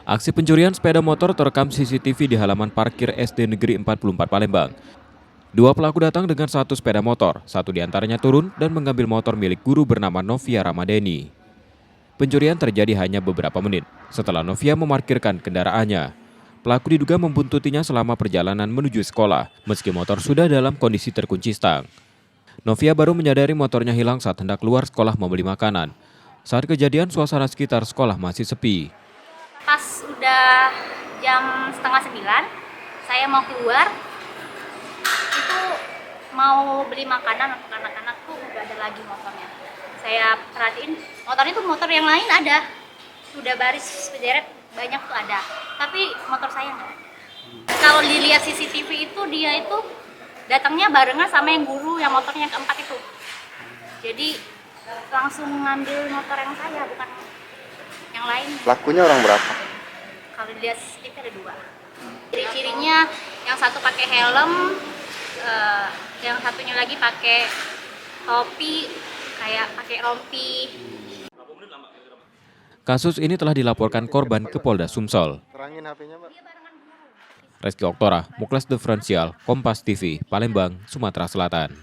Aksi pencurian sepeda motor terekam CCTV di halaman parkir SD Negeri 44 Palembang. Dua pelaku datang dengan satu sepeda motor, satu diantaranya turun dan mengambil motor milik guru bernama Novia Ramadeni. Pencurian terjadi hanya beberapa menit setelah Novia memarkirkan kendaraannya. Pelaku diduga membuntutinya selama perjalanan menuju sekolah, meski motor sudah dalam kondisi terkunci stang. Novia baru menyadari motornya hilang saat hendak keluar sekolah membeli makanan. Saat kejadian, suasana sekitar sekolah masih sepi. Pas udah jam 8:30, saya mau keluar, itu mau beli makanan untuk anak-anak tuh udah ada lagi motornya. Saya perhatiin, motornya tuh motor yang lain ada, udah baris berderet banyak tuh ada, tapi motor saya nggak. Kalau dilihat CCTV itu dia itu datangnya barengan sama yang guru yang motornya yang keempat itu. Jadi langsung ngambil motor yang saya, bukan yang lain. Pelakunya orang berapa? Kalau dilihat CCTV ada dua. Ciri-cirinya yang satu pakai helm, yang satunya lagi pakai topi, kayak pakai rompi. Kasus ini telah dilaporkan korban ke Polda Sumsel. Terangin HP-nya, Mbak. Reski Oktora, Muklas Diferensial, Kompas TV, Palembang, Sumatera Selatan.